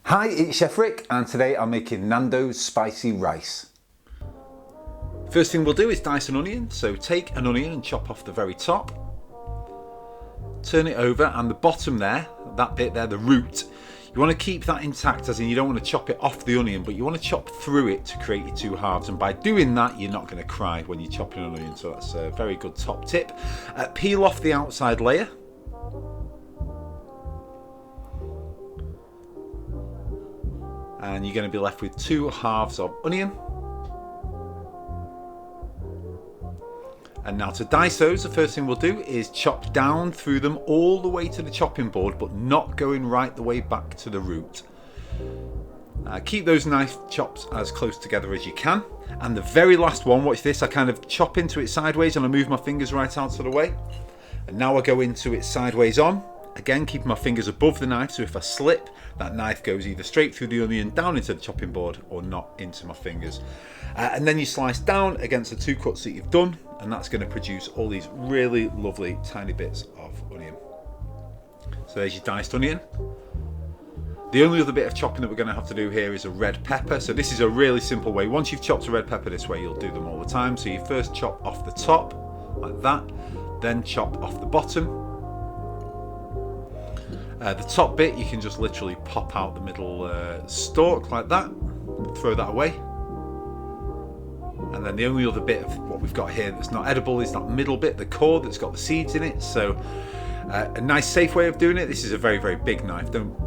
Hi, it's Chef Rick, and today I'm making Nando's spicy rice. First thing we'll do is dice an onion. So take an onion and chop off the very top. Turn it over, and the bottom there, that bit there, the root, you want to keep that intact, as in you don't want to chop it off the onion, but you want to chop through it to create your two halves. And by doing that, you're not going to cry when you're chopping an onion. So that's a very good top tip. Peel off the outside layer. And you're going to be left with two halves of onion. And now to dice those, the first thing we'll do is chop down through them all the way to the chopping board, but not going right the way back to the root. Keep those knife chops as close together as you can. And the very last one, watch this, I kind of chop into it sideways and I move my fingers right out of the way. And now I go into it sideways on. Again, keeping my fingers above the knife, so if I slip, that knife goes either straight through the onion, down into the chopping board, or not into my fingers. And then you slice down against the two cuts that you've done, and that's going to produce all these really lovely tiny bits of onion. So there's your diced onion. The only other bit of chopping that we're going to have to do here is a red pepper. So this is a really simple way. Once you've chopped a red pepper this way, you'll do them all the time. So you first chop off the top, like that, then chop off the bottom. The top bit you can just literally pop out the middle stalk like that, throw that away. And then the only other bit of what we've got here that's not edible is that middle bit, the core that's got the seeds in it. So a nice safe way of doing it, this is a very, very big knife. Don't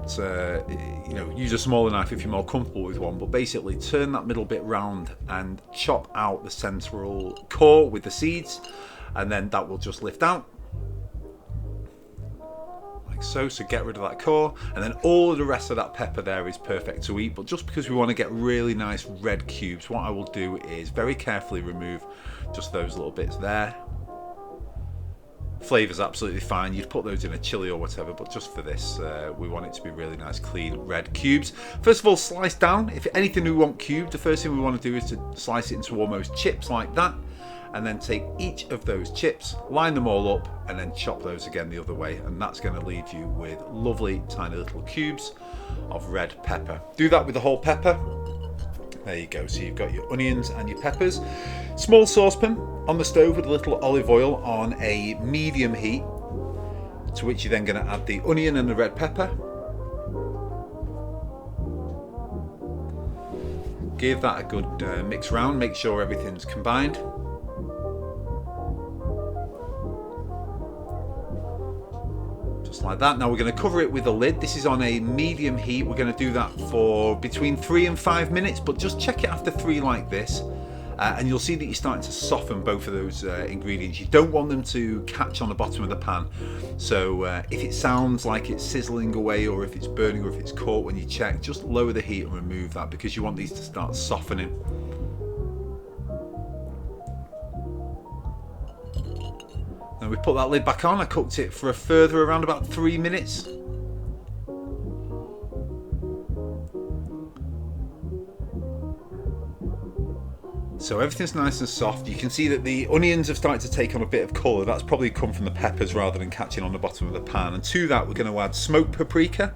use a smaller knife if you're more comfortable with one, but basically turn that middle bit round and chop out the central core with the seeds, and then that will just lift out. So get rid of that core, and then all of the rest of that pepper there is perfect to eat. But just because we want to get really nice red cubes, what I will do is very carefully remove just those little bits there. Flavour's absolutely fine, you'd put those in a chili or whatever, but just for this we want it to be really nice clean red cubes. First of all, slice down. If anything we want cubed, the first thing we want to do is to slice it into almost chips like that. And then take each of those chips, line them all up, and then chop those again the other way, and that's going to leave you with lovely tiny little cubes of red pepper. Do that with the whole pepper. There you go, so you've got your onions and your peppers. Small saucepan on the stove with a little olive oil on a medium heat, to which you're then going to add the onion and the red pepper. Give that a good mix round, make sure everything's combined. Just like that. Now we're going to cover it with a lid. This is on a medium heat. We're going to do that for between 3 and 5 minutes, but just check it after 3 like this, and you'll see that you're starting to soften both of those ingredients. You don't want them to catch on the bottom of the pan. So if it sounds like it's sizzling away, or if it's burning, or if it's caught when you check, just lower the heat and remove that, because you want these to start softening. And we put that lid back on. I cooked it for a further around about 3 minutes. So everything's nice and soft. You can see that the onions have started to take on a bit of colour. That's probably come from the peppers rather than catching on the bottom of the pan. And to that we're going to add smoked paprika,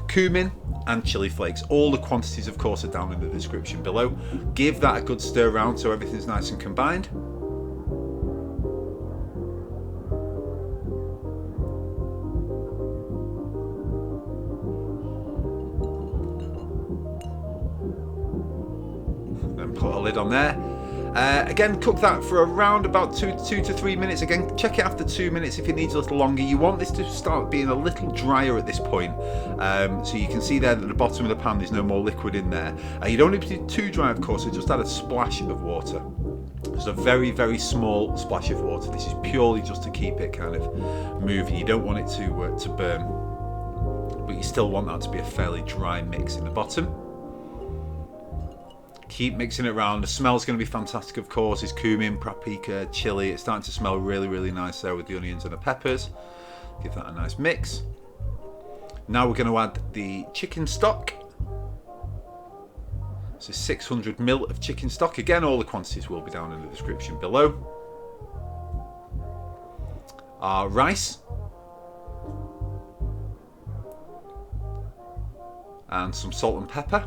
cumin and chili flakes. All the quantities of course are down in the description below. Give that a good stir around so everything's nice and combined. Put a lid on there. Again, cook that for around about 2 to 3 minutes. Again, check it after 2 minutes if it needs a little longer. You want this to start being a little drier at this point. So you can see there that at the bottom of the pan there's no more liquid in there. You don't need to be too dry, of course, so just add a splash of water. Just a very, very small splash of water. This is purely just to keep it kind of moving. You don't want it to burn, but you still want that to be a fairly dry mix in the bottom. Keep mixing it around. The smell's going to be fantastic, of course. It's cumin, paprika, chili. It's starting to smell really, really nice there with the onions and the peppers. Give that a nice mix. Now we're going to add the chicken stock. So 600 ml of chicken stock. Again, all the quantities will be down in the description below. Our rice. and some salt and pepper.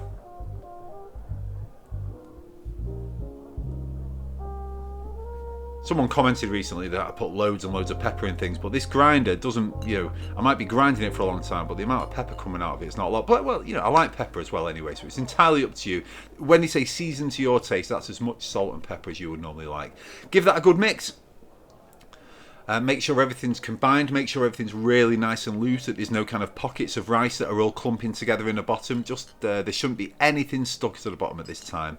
Someone commented recently that I put loads and loads of pepper in things, but this grinder doesn't, you know, I might be grinding it for a long time, but the amount of pepper coming out of it is not a lot. But, well, you know, I like pepper as well anyway, so it's entirely up to you. When they say season to your taste, that's as much salt and pepper as you would normally like. Give that a good mix. Make sure everything's combined, make sure everything's really nice and loose, that there's no kind of pockets of rice that are all clumping together in the bottom. Just there shouldn't be anything stuck to the bottom at this time.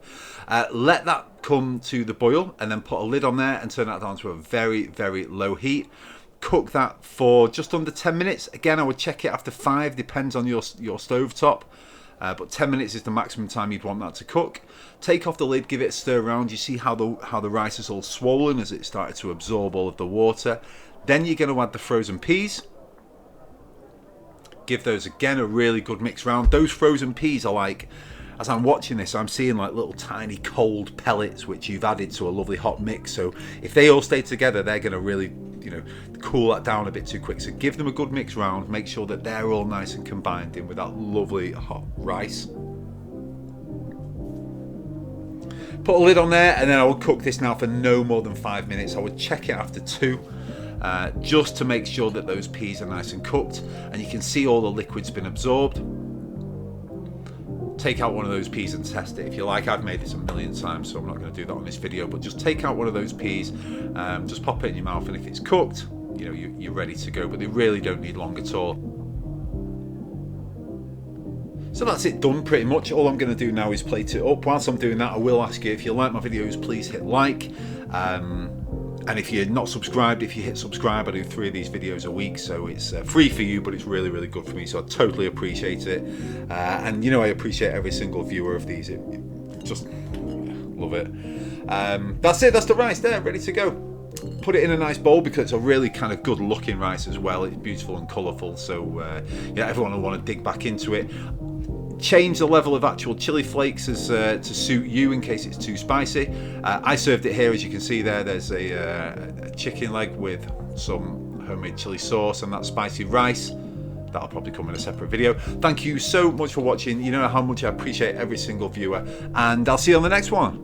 Let that come to the boil and then put a lid on there and turn that down to a very, very low heat. Cook that for just under 10 minutes. Again, I would check it after 5, depends on your stove top. But 10 minutes is the maximum time you'd want that to cook. Take off the lid, give it a stir around. You see how the rice is all swollen as it started to absorb all of the water. Then you're going to add the frozen peas. Give those again a really good mix round. Those frozen peas are like, as I'm watching this, I'm seeing like little tiny cold pellets which you've added to a lovely hot mix. So if they all stay together, they're going to really, you know, cool that down a bit too quick. So give them a good mix round. Make sure that they're all nice and combined in with that lovely hot rice. Put a lid on there, and then I will cook this now for no more than 5 minutes. I would check it after 2. Just to make sure that those peas are nice and cooked, and you can see all the liquid's been absorbed. Take out one of those peas and test it. If you like, I've made this a million times, so I'm not going to do that on this video, but just take out one of those peas, just pop it in your mouth, and if it's cooked, you know, you're ready to go, but they really don't need long at all. So that's it done pretty much. All I'm going to do now is plate it up. Whilst I'm doing that, I will ask you, if you like my videos, please hit like. And if you're not subscribed, if you hit subscribe, I do 3 of these videos a week, so it's free for you, but it's really, really good for me, so I totally appreciate it. And you know, I appreciate every single viewer of these. Just love it. That's it, that's the rice there, ready to go. Put it in a nice bowl because it's a really kind of good looking rice as well. It's beautiful and colourful, so yeah, everyone will want to dig back into it. Change the level of actual chili flakes as to suit you in case it's too spicy. I served it here, as you can see there. There's a chicken leg with some homemade chili sauce and that spicy rice. That'll probably come in a separate video. Thank you so much for watching. You know how much I appreciate every single viewer, and I'll see you on the next one.